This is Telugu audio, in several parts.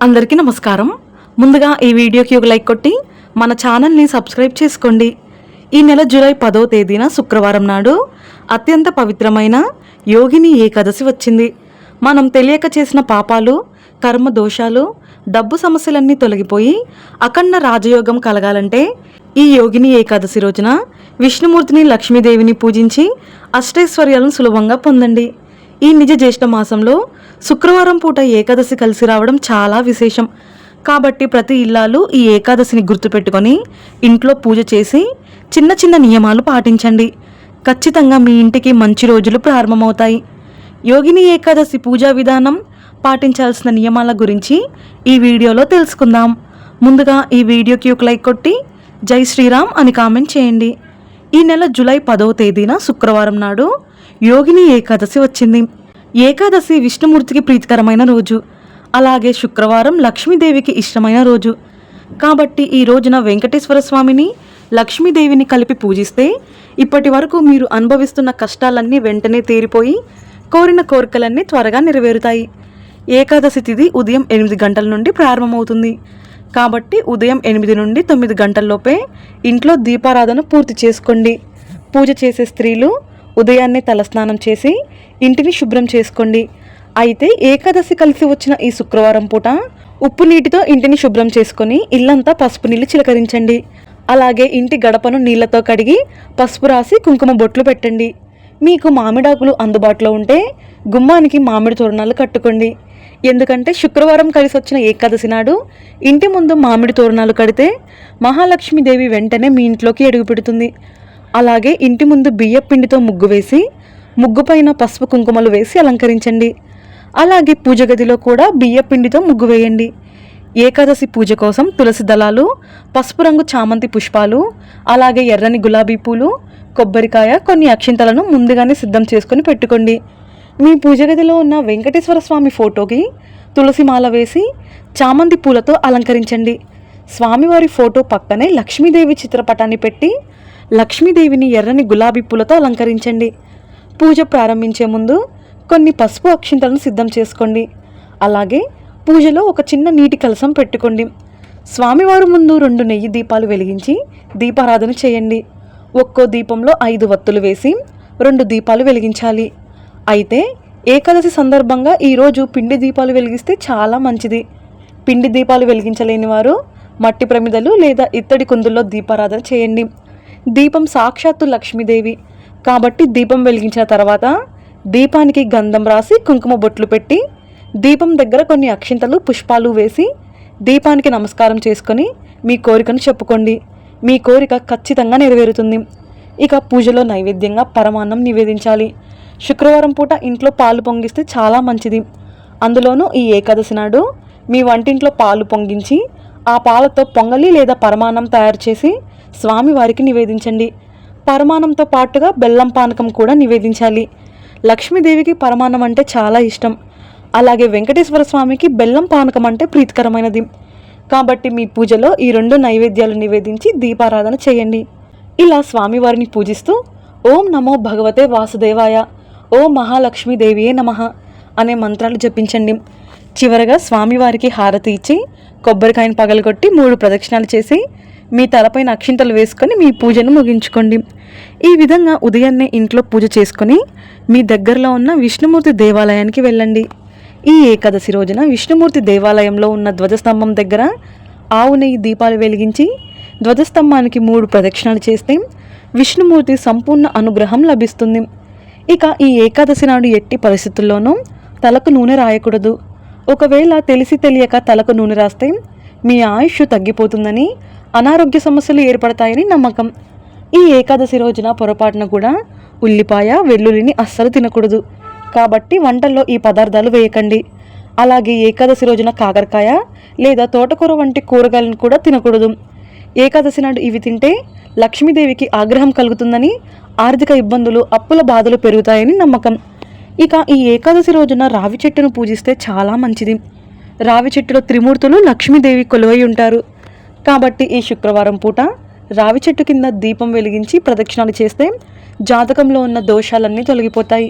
అందరికీ నమస్కారం. ముందుగా ఈ వీడియోకి ఒక లైక్ కొట్టి మన ఛానల్ని సబ్స్క్రైబ్ చేసుకోండి. ఈ నెల జూలై 10వ తేదీన శుక్రవారం నాడు అత్యంత పవిత్రమైన యోగిని ఏకాదశి వచ్చింది. మనం తెలియక చేసిన పాపాలు, కర్మ దోషాలు, డబ్బు సమస్యలన్నీ తొలగిపోయి అఖండ రాజయోగం కలగాలంటే ఈ యోగిని ఏకాదశి రోజున విష్ణుమూర్తిని, లక్ష్మీదేవిని పూజించి అష్టైశ్వర్యాలను సులభంగా పొందండి. ఈ నిజ జ్యేష్ఠ మాసంలో శుక్రవారం పూట ఏకాదశి కలిసి రావడం చాలా విశేషం. కాబట్టి ప్రతి ఇల్లాలు ఈ ఏకాదశిని గుర్తుపెట్టుకొని ఇంట్లో పూజ చేసి చిన్న చిన్న నియమాలు పాటించండి. ఖచ్చితంగా మీ ఇంటికి మంచి రోజులు ప్రారంభమవుతాయి. యోగిని ఏకాదశి పూజా విధానం, పాటించాల్సిన నియమాల గురించి ఈ వీడియోలో తెలుసుకుందాం. ముందుగా ఈ వీడియోకి ఒక లైక్ కొట్టి జై శ్రీరామ్ అని కామెంట్ చేయండి. ఈ నెల జూలై 10వ తేదీన శుక్రవారం నాడు యోగిని ఏకాదశి వచ్చింది. ఏకాదశి విష్ణుమూర్తికి ప్రీతికరమైన రోజు, అలాగే శుక్రవారం లక్ష్మీదేవికి ఇష్టమైన రోజు. కాబట్టి ఈ రోజున వెంకటేశ్వర స్వామిని, లక్ష్మీదేవిని కలిపి పూజిస్తే ఇప్పటి వరకు మీరు అనుభవిస్తున్న కష్టాలన్నీ వెంటనే తీరిపోయి కోరిన కోరికలన్నీ త్వరగా నెరవేరుతాయి. ఏకాదశి తిథి ఉదయం 8 గంటల నుండి ప్రారంభమవుతుంది. కాబట్టి ఉదయం 8 నుండి 9 గంటల్లోపే ఇంట్లో దీపారాధన పూర్తి చేసుకోండి. పూజ చేసే స్త్రీలు ఉదయాన్నే తలస్నానం చేసి ఇంటిని శుభ్రం చేసుకోండి. అయితే ఏకాదశి కలిసి వచ్చిన ఈ శుక్రవారం పూట ఉప్పు నీటితో ఇంటిని శుభ్రం చేసుకొని ఇల్లంతా పసుపు నీళ్ళు చిలకరించండి. అలాగే ఇంటి గడపను నీళ్లతో కడిగి పసుపు రాసి కుంకుమ బొట్లు పెట్టండి. మీకు మామిడాకులు అందుబాటులో ఉంటే గుమ్మానికి మామిడి తోరణాలు కట్టుకోండి. ఎందుకంటే శుక్రవారం కలిసి వచ్చిన ఏకాదశి నాడు ఇంటి ముందు మామిడి తోరణాలు కడితే మహాలక్ష్మీదేవి వెంటనే మీ ఇంట్లోకి అడుగు పెడుతుంది. అలాగే ఇంటి ముందు బియ్య పిండితో ముగ్గు వేసి ముగ్గు పైన పసుపు కుంకుమలు వేసి అలంకరించండి. అలాగే పూజ గదిలో కూడా బియ్య పిండితో ముగ్గు వేయండి. ఏకాదశి పూజ కోసం తులసి దళాలు, పసుపు రంగు చామంతి పుష్పాలు, అలాగే ఎర్రని గులాబీ పూలు, కొబ్బరికాయ, కొన్ని అక్షింతలను ముందుగానే సిద్ధం చేసుకొని పెట్టుకోండి. మీ పూజ గదిలో ఉన్న వెంకటేశ్వర స్వామి ఫోటోకి తులసి మాల వేసి చామంతి పూలతో అలంకరించండి. స్వామివారి ఫోటో పక్కనే లక్ష్మీదేవి చిత్రపటాన్ని పెట్టి లక్ష్మీదేవిని ఎర్రని గులాబీ పూలతో అలంకరించండి. పూజ ప్రారంభించే ముందు కొన్ని పసుపు అక్షింతలను సిద్ధం చేసుకోండి. అలాగే పూజలో ఒక చిన్న నీటి కలశం పెట్టుకోండి. స్వామివారి ముందు 2 నెయ్యి దీపాలు వెలిగించి దీపారాధన చేయండి. ఒక్కో దీపంలో 5 వత్తులు వేసి 2 దీపాలు వెలిగించాలి. అయితే ఏకాదశి సందర్భంగా ఈరోజు పిండి దీపాలు వెలిగిస్తే చాలా మంచిది. పిండి దీపాలు వెలిగించలేని వారు మట్టి ప్రమిదలు లేదా ఇత్తడి కుందుల్లో దీపారాధన చేయండి. దీపం సాక్షాత్తు లక్ష్మీదేవి కాబట్టి దీపం వెలిగించిన తర్వాత దీపానికి గంధం రాసి కుంకుమ బొట్లు పెట్టి దీపం దగ్గర కొన్ని అక్షింతలు, పుష్పాలు వేసి దీపానికి నమస్కారం చేసుకొని మీ కోరికను చెప్పుకోండి. మీ కోరిక ఖచ్చితంగా నెరవేరుతుంది. ఇక పూజలో నైవేద్యంగా పరమాన్నం నివేదించాలి. శుక్రవారం పూట ఇంట్లో పాలు పొంగిస్తే చాలా మంచిది. అందులోనూ ఈ ఏకాదశి నాడు మీ వంటింట్లో పాలు పొంగించి ఆ పాలతో పొంగలి లేదా పరమాన్నం తయారు చేసి స్వామివారికి నివేదించండి. పరమాన్నంతో పాటుగా బెల్లం పానకం కూడా నివేదించాలి. లక్ష్మీదేవికి పరమాన్నం అంటే చాలా ఇష్టం. అలాగే వెంకటేశ్వర స్వామికి బెల్లం పానకం అంటే ప్రీతికరమైనది. కాబట్టి మీ పూజలో ఈ 2 నైవేద్యాలు నివేదించి దీపారాధన చేయండి. ఇలా స్వామివారిని పూజిస్తూ ఓం నమో భగవతే వాసుదేవాయ, ఓం మహాలక్ష్మీదేవియే నమః అనే మంత్రాలు జపించండి. చివరగా స్వామివారికి హారతి ఇచ్చి కొబ్బరికాయను పగలగొట్టి 3 ప్రదక్షిణాలు చేసి మీ తలపైన అక్షింతలు వేసుకొని మీ పూజను ముగించుకోండి. ఈ విధంగా ఉదయాన్నే ఇంట్లో పూజ చేసుకొని మీ దగ్గరలో ఉన్న విష్ణుమూర్తి దేవాలయానికి వెళ్ళండి. ఈ ఏకాదశి రోజున విష్ణుమూర్తి దేవాలయంలో ఉన్న ధ్వజస్తంభం దగ్గర ఆవు నెయ్యి దీపాలు వెలిగించి ధ్వజస్తంభానికి 3 ప్రదక్షిణాలు చేస్తే విష్ణుమూర్తి సంపూర్ణ అనుగ్రహం లభిస్తుంది. ఇక ఈ ఏకాదశి నాడు ఎట్టి పరిస్థితుల్లోనూ తలకు నూనె రాయకూడదు. ఒకవేళ తెలిసి తెలియక తలకు నూనె రాస్తే మీ ఆయుష్ తగ్గిపోతుందని, అనారోగ్య సమస్యలు ఏర్పడతాయని నమ్మకం. ఈ ఏకాదశి రోజున పొరపాటున కూడా ఉల్లిపాయ, వెల్లుల్లిని అస్సలు తినకూడదు. కాబట్టి వంటల్లో ఈ పదార్థాలు వేయకండి. అలాగే ఏకాదశి రోజున కాకరకాయ లేదా తోటకూర వంటి కూరగాయలను కూడా తినకూడదు. ఏకాదశి నాడు ఇవి తింటే లక్ష్మీదేవికి ఆగ్రహం కలుగుతుందని, ఆర్థిక ఇబ్బందులు, అప్పుల బాధలు పెరుగుతాయని నమ్మకం. ఇక ఈ ఏకాదశి రోజున రావి చెట్టును పూజిస్తే చాలా మంచిది. రావి చెట్టులో త్రిమూర్తులు లక్ష్మీదేవి కొలువై ఉంటారు. కాబట్టి ఈ శుక్రవారం పూట రావి చెట్టు కింద దీపం వెలిగించి ప్రదక్షిణాలు చేస్తే జాతకంలో ఉన్న దోషాలన్నీ తొలగిపోతాయి.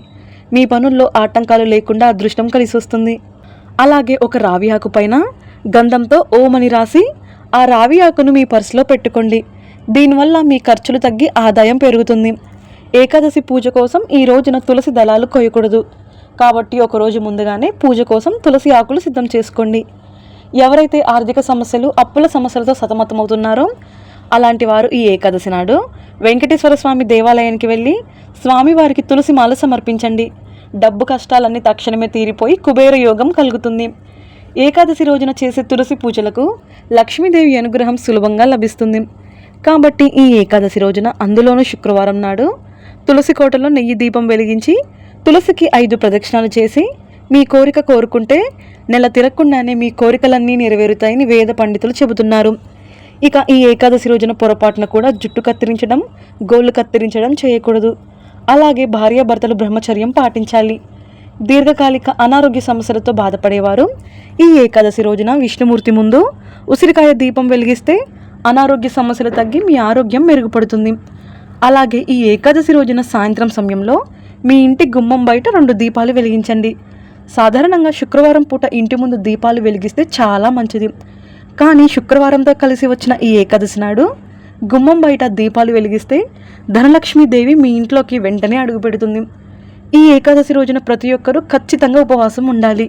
మీ పనుల్లో ఆటంకాలు లేకుండా అదృష్టం కలిసి వస్తుంది. అలాగే ఒక రావి ఆకు పైన గంధంతో ఓం అని రాసి ఆ రావి ఆకును మీ పర్సులో పెట్టుకోండి. దీనివల్ల మీ ఖర్చులు తగ్గి ఆదాయం పెరుగుతుంది. ఏకాదశి పూజ కోసం ఈ రోజున తులసి దళాలు కొయ్యకూడదు కాబట్టి ఒకరోజు ముందుగానే పూజ కోసం తులసి ఆకులు సిద్ధం చేసుకోండి. ఎవరైతే ఆర్థిక సమస్యలు అప్పుల సమస్యలతో సతమతమవుతున్నారో అలాంటి వారు ఈ ఏకాదశి నాడు వెంకటేశ్వర స్వామి దేవాలయానికి వెళ్ళి స్వామివారికి తులసి మాల సమర్పించండి. డబ్బు కష్టాలన్నీ తక్షణమే తీరిపోయి కుబేర యోగం కలుగుతుంది. ఏకాదశి రోజున చేసే తులసి పూజలకు లక్ష్మీదేవి అనుగ్రహం సులభంగా లభిస్తుంది. కాబట్టి ఈ ఏకాదశి రోజున, అందులోనూ శుక్రవారం నాడు, తులసి కోటలో నెయ్యి దీపం వెలిగించి తులసికి 5 ప్రదక్షిణాలు చేసి మీ కోరిక కోరుకుంటే నెల తిరగకుండానే మీ కోరికలన్నీ నెరవేరుతాయని వేద పండితులు చెబుతున్నారు. ఇక ఈ ఏకాదశి రోజున పొరపాటున కూడా జుట్టు కత్తిరించడం, గోళ్ళు కత్తిరించడం చేయకూడదు. అలాగే భార్యాభర్తలు బ్రహ్మచర్యం పాటించాలి. దీర్ఘకాలిక అనారోగ్య సమస్యలతో బాధపడేవారు ఈ ఏకాదశి రోజున విష్ణుమూర్తి ముందు ఉసిరికాయ దీపం వెలిగిస్తే అనారోగ్య సమస్యలు తగ్గి మీ ఆరోగ్యం మెరుగుపడుతుంది. అలాగే ఈ ఏకాదశి రోజున సాయంత్రం సమయంలో మీ ఇంటి గుమ్మం బయట 2 దీపాలు వెలిగించండి. సాధారణంగా శుక్రవారం పూట ఇంటి ముందు దీపాలు వెలిగిస్తే చాలా మంచిది. కానీ శుక్రవారంతో కలిసి వచ్చిన ఈ ఏకాదశి నాడు గుమ్మం బయట దీపాలు వెలిగిస్తే ధనలక్ష్మీదేవి మీ ఇంట్లోకి వెంటనే అడుగుపెడుతుంది. ఈ ఏకాదశి రోజున ప్రతి ఒక్కరూ ఖచ్చితంగా ఉపవాసం ఉండాలి.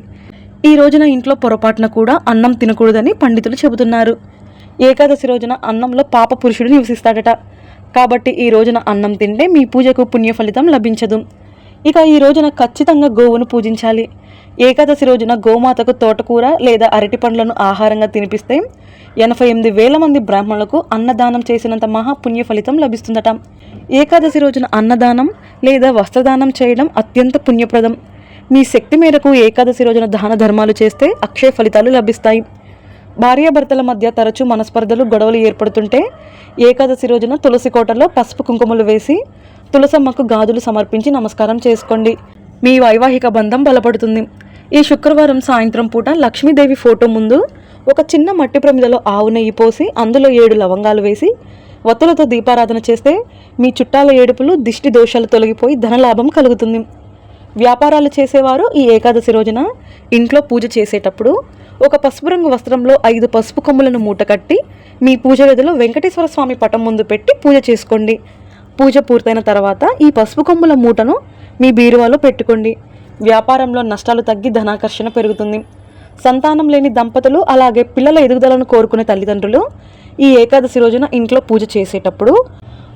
ఈ రోజున ఇంట్లో పొరపాటున కూడా అన్నం తినకూడదని పండితులు చెబుతున్నారు. ఏకాదశి రోజున అన్నంలో పాప పురుషుడు నివసిస్తాడట. కాబట్టి ఈ రోజున అన్నం తింటే మీ పూజకు పుణ్య ఫలితం లభించదు. ఇక ఈ రోజున ఖచ్చితంగా గోవును పూజించాలి. ఏకాదశి రోజున గోమాతకు తోటకూర లేదా అరటి పండ్లను ఆహారంగా తినిపిస్తే 88,000 మంది బ్రాహ్మణులకు అన్నదానం చేసినంత మహాపుణ్య ఫలితం లభిస్తుందట. ఏకాదశి రోజున అన్నదానం లేదా వస్త్రదానం చేయడం అత్యంత పుణ్యప్రదం. మీ శక్తి మేరకు ఏకాదశి రోజున దాన ధర్మాలు చేస్తే అక్షయ ఫలితాలు లభిస్తాయి. భార్యాభర్తల మధ్య తరచూ మనస్పర్ధలు, గొడవలు ఏర్పడుతుంటే ఏకాదశి రోజున తులసి కోటలో పసుపు కుంకుమలు వేసి తులసమ్మకు గాజులు సమర్పించి నమస్కారం చేసుకోండి. మీ వైవాహిక బంధం బలపడుతుంది. ఈ శుక్రవారం సాయంత్రం పూట లక్ష్మీదేవి ఫోటో ముందు ఒక చిన్న మట్టి ప్రమిదలో ఆవు నెయ్యి పోసి అందులో 7 లవంగాలు వేసి వత్తులతో దీపారాధన చేస్తే మీ చుట్టాల ఏడుపులు, దిష్టి దోషాలు తొలగిపోయి ధనలాభం కలుగుతుంది. వ్యాపారాలు చేసేవారు ఈ ఏకాదశి రోజున ఇంట్లో పూజ చేసేటప్పుడు ఒక పసుపు రంగు వస్త్రంలో 5 పసుపు కొమ్ములను మూట కట్టి మీ పూజ గదిలో వెంకటేశ్వర స్వామి పటం ముందు పెట్టి పూజ చేసుకోండి. పూజ పూర్తయిన తర్వాత ఈ పసుపు కొమ్ముల మూటను మీ బీరువాలో పెట్టుకోండి. వ్యాపారంలో నష్టాలు తగ్గి ధనాకర్షణ పెరుగుతుంది. సంతానం లేని దంపతులు, అలాగే పిల్లల ఎదుగుదలను కోరుకునే తల్లిదండ్రులు ఈ ఏకాదశి రోజున ఇంట్లో పూజ చేసేటప్పుడు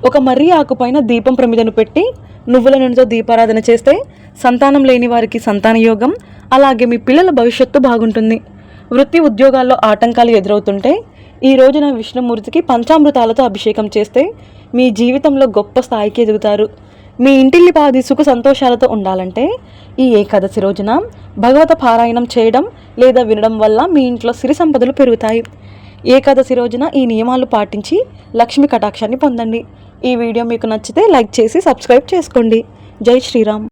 ఒక మర్రి ఆకుపైన దీపం ప్రమిదను పెట్టి నువ్వుల నూనెతో దీపారాధన చేస్తే సంతానం లేని వారికి సంతాన యోగం, అలాగే మీ పిల్లల భవిష్యత్తు బాగుంటుంది. వృత్తి ఉద్యోగాల్లో ఆటంకాలు ఎదురవుతుంటే ఈ రోజున విష్ణుమూర్తికి పంచామృతాలతో అభిషేకం చేస్తే మీ జీవితంలో గొప్ప స్థాయికి ఎదుగుతారు. మీ ఇంటిల్లిపాది సుఖ సంతోషాలతో ఉండాలంటే ఈ ఏకాదశి రోజున భగవత పారాయణం చేయడం లేదా వినడం వల్ల మీ ఇంట్లో సిరి సంపదలు పెరుగుతాయి. ఏకాదశి రోజున ఈ నియమాలు పాటించి లక్ష్మి కటాక్షాన్ని పొందండి. ఈ వీడియో మీకు నచ్చితే లైక్ చేసి సబ్స్క్రైబ్ చేసుకోండి. జై శ్రీరామ్.